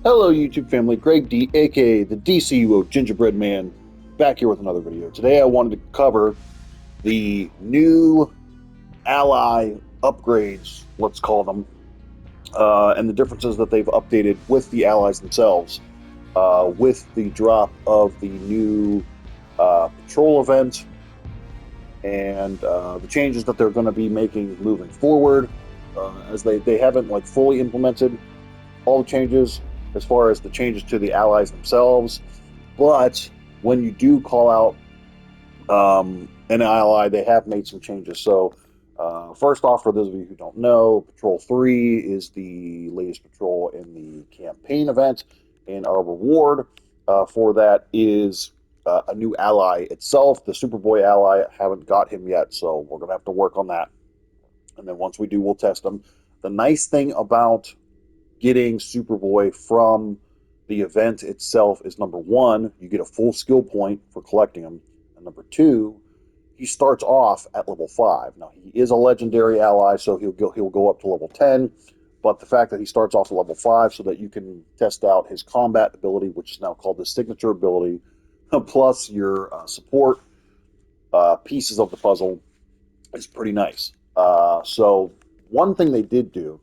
Hello YouTube family, Greg D, aka the DCUO Gingerbread Man, back here with another video. Today I wanted to cover the new ally upgrades, let's call them, and the differences that they've updated with the allies themselves, with the drop of the new patrol event, and the changes that they're going to be making moving forward, as they haven't like fully implemented all the changes as far as the changes to the allies themselves. But when you do call out an ally, they have made some changes. So, first off, for those of you who don't know, Patrol 3 is the latest patrol in the campaign event, and our reward for that is a new ally itself. The Superboy ally, I haven't got him yet, so we're going to have to work on that. And then once we do, we'll test him. The nice thing about getting Superboy from the event itself is, number one, you get a full skill point for collecting him, and number two, he starts off at level 5. Now he is a legendary ally, so he'll go up to level 10. But the fact that he starts off at level 5, so that you can test out his combat ability, which is now called the signature ability, plus your support pieces of the puzzle, is pretty nice. So one thing they did do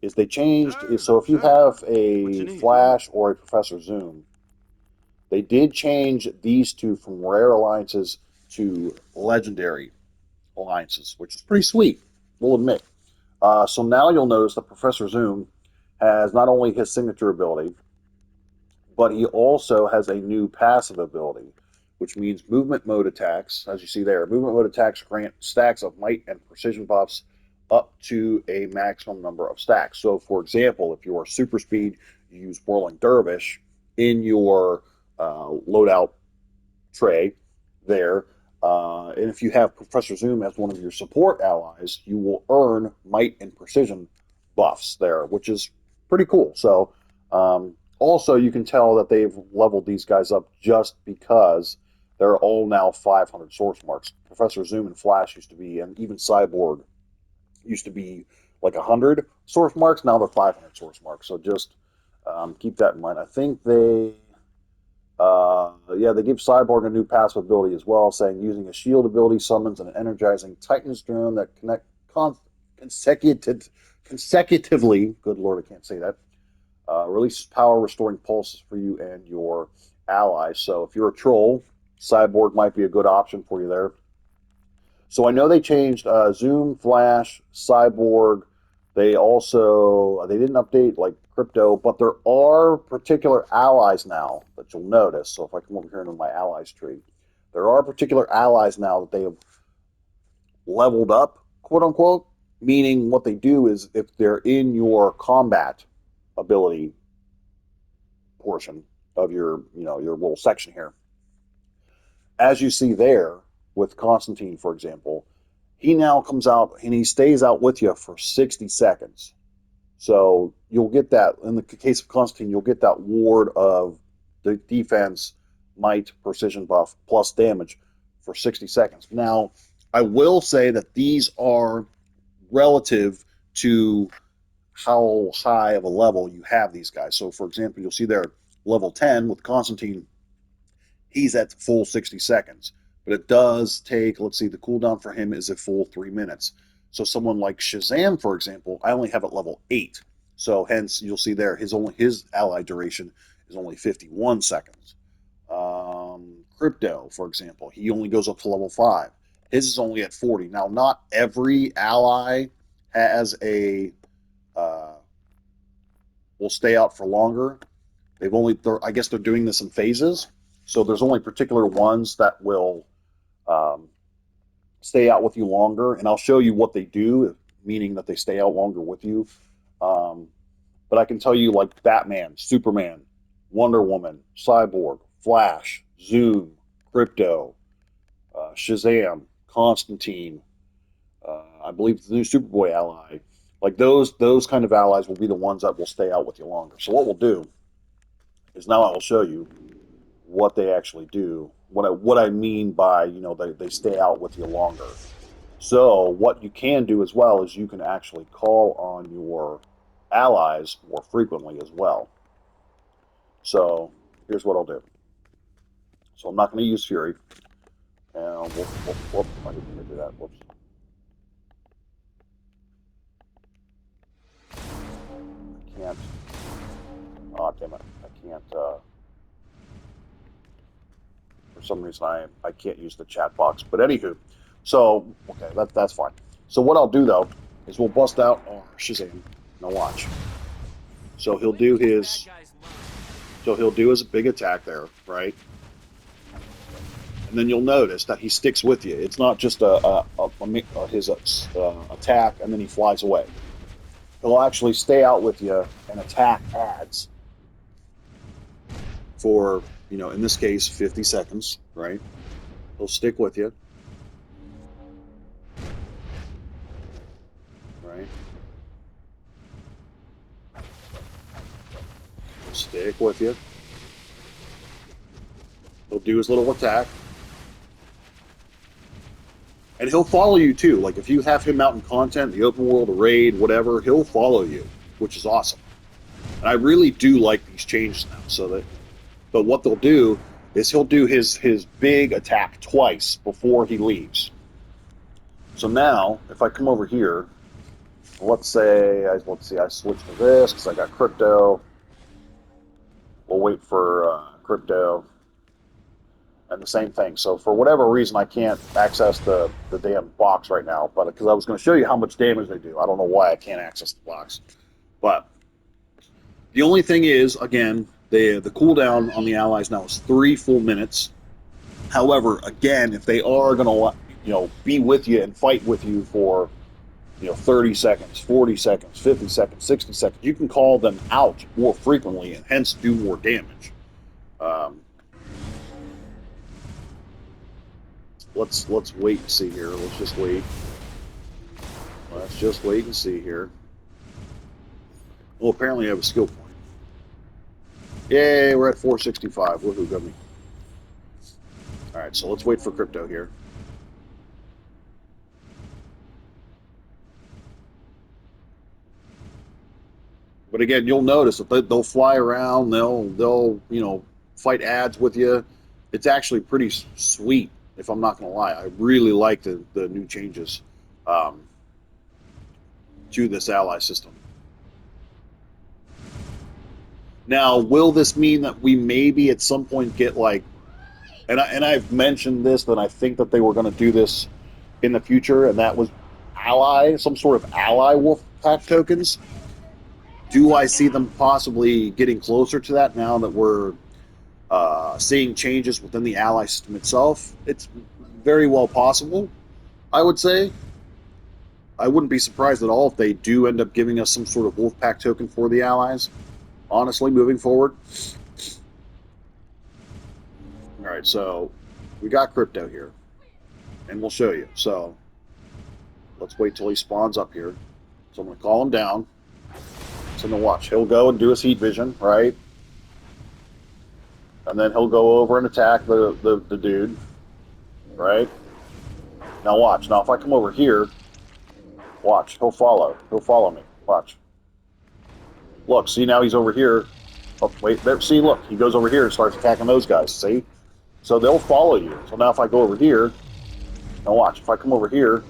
is they changed. So if you have a Flash or a Professor Zoom, they did change these two from rare alliances to legendary alliances, which is pretty sweet, we'll admit. So now you'll notice that Professor Zoom has not only his signature ability, but he also has a new passive ability, which means movement mode attacks, as you see there. Movement mode attacks grant stacks of might and precision buffs up to a maximum number of stacks. So, for example, if you're super speed, you use Whirling Dervish in your loadout tray there. And if you have Professor Zoom as one of your support allies, you will earn might and precision buffs there, which is pretty cool. So, also, you can tell that they've leveled these guys up just because they're all now 500 source marks. Professor Zoom and Flash used to be, and even Cyborg used to be like 100 source marks. Now they're 500 source marks. So just keep that in mind. I think they give Cyborg a new passive ability as well, saying using a shield ability summons an energizing Titan's drone that connect consecutively. Good Lord, I can't say that. Releases power, restoring pulses for you and your allies. So if you're a troll, Cyborg might be a good option for you there. So I know they changed Zoom, Flash, Cyborg. They didn't update like Crypto, but there are particular allies now that you'll notice. So if I come over here into my allies tree, there are particular allies now that they have leveled up, quote unquote. Meaning what they do is if they're in your combat ability portion of your little section here, as you see there with Constantine, for example, he now comes out and he stays out with you for 60 seconds. So you'll get that, in the case of Constantine, you'll get that ward of the defense, might, precision buff, plus damage for 60 seconds. Now, I will say that these are relative to how high of a level you have these guys. So, for example, you'll see there level 10 with Constantine, he's at full 60 seconds. But it does take, let's see, the cooldown for him is a full 3 minutes. So someone like Shazam, for example, I only have at level 8. So hence, you'll see there, his ally duration is only 51 seconds. Crypto, for example, he only goes up to level 5. His is only at 40. Now, not every ally has will stay out for longer. I guess they're doing this in phases. So there's only particular ones that will stay out with you longer, and I'll show you what they do, meaning that they stay out longer with you. But I can tell you, like Batman, Superman, Wonder Woman, Cyborg, Flash, Zoom, Crypto, Shazam, Constantine, I believe the new Superboy ally, like those kind of allies will be the ones that will stay out with you longer. So what we'll do is now I will show you what they actually do. What I mean by they stay out with you longer. So what you can do as well is you can actually call on your allies more frequently as well. So here's what I'll do. So I'm not going to use Fury. And whoop, I didn't mean to do that. Whoops. I can't. Oh, damn it. I can't. For some reason, I can't use the chat box. But anywho, so, okay, that's fine. So what I'll do, though, is we'll bust out our Shazam. Now watch. So he'll do his big attack there, right? And then you'll notice that he sticks with you. It's not just his attack and then he flies away. He'll actually stay out with you and attack adds for, in this case, 50 seconds, right? He'll stick with you, right? He'll stick with you. He'll do his little attack. And he'll follow you too. Like if you have him out in content, the open world, a raid, whatever, he'll follow you, which is awesome. And I really do like these changes now. But what they'll do is he'll do his big attack twice before he leaves. So now, if I come over here, let's see, I switched to this because I got crypto. We'll wait for crypto. And the same thing. So for whatever reason, I can't access the damn box right now, but because I was going to show you how much damage they do. I don't know why I can't access the box. But the only thing is, again, the cooldown on the allies now is 3 full minutes. However, again, if they are going to be with you and fight with you for 30 seconds, 40 seconds, 50 seconds, 60 seconds, you can call them out more frequently and hence do more damage. Let's wait and see here. Let's just wait. Let's just wait and see here. Well, apparently I have a skill point. Yay, we're at 465. Woohoo, got me. Alright, so let's wait for crypto here. But again, you'll notice that they'll fly around, they'll fight ads with you. It's actually pretty sweet. If I'm not going to lie, I really like the new changes to this ally system. Now, will this mean that we maybe at some point get and I've mentioned this, that I think that they were going to do this in the future, and that was some sort of ally wolf pack tokens. Do I see them possibly getting closer to that now that we're seeing changes within the ally system itself? It's very well possible, I would say. I wouldn't be surprised at all if they do end up giving us some sort of Wolfpack token for the allies, honestly, moving forward. Alright, so we got crypto here, and we'll show you. So let's wait till he spawns up here. So I'm going to call him down. So now watch, he'll go and do his heat vision, right? And then he'll go over and attack the dude, right? Now watch. Now if I come over here, watch. He'll follow. He'll follow me. Watch. Look, see now he's over here. Oh, wait, there. See, look, he goes over here and starts attacking those guys. See? So they'll follow you. So now if I go over here, now watch. If I come over here,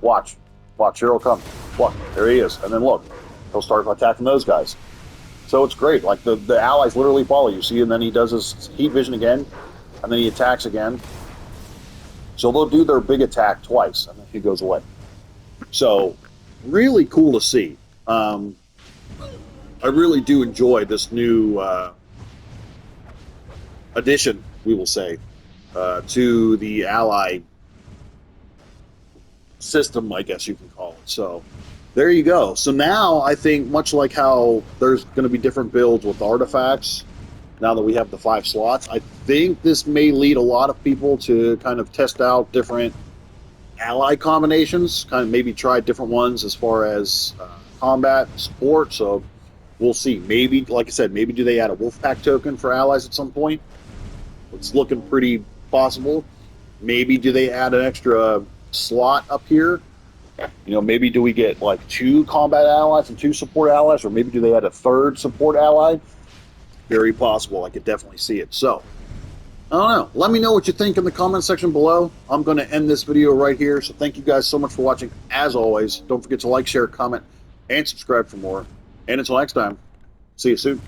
watch. Watch, here he'll come. Look, there he is. And then look, he'll start attacking those guys. So it's great. Like the allies literally follow you. See, and then he does his heat vision again, and then he attacks again. So they'll do their big attack twice, and then he goes away. So really cool to see. I really do enjoy this new addition, we will say, to the ally system, I guess you can call it. So there you go. So now I think, much like how there's going to be different builds with artifacts, now that we have the 5 slots, I think this may lead a lot of people to kind of test out different ally combinations, kind of maybe try different ones as far as combat support. So we'll see. Maybe, like I said, maybe do they add a Wolfpack token for allies at some point? It's looking pretty possible. Maybe do they add an extra slot up here? Maybe do we get like 2 combat allies and 2 support allies, or maybe do they add a 3rd support ally? very possible. I could definitely see it. So, I don't know. Let me know what you think in the comment section below. I'm going to end this video right here. So thank you guys so much for watching. As always, don't forget to like, share, comment, and subscribe for more. And until next time, see you soon.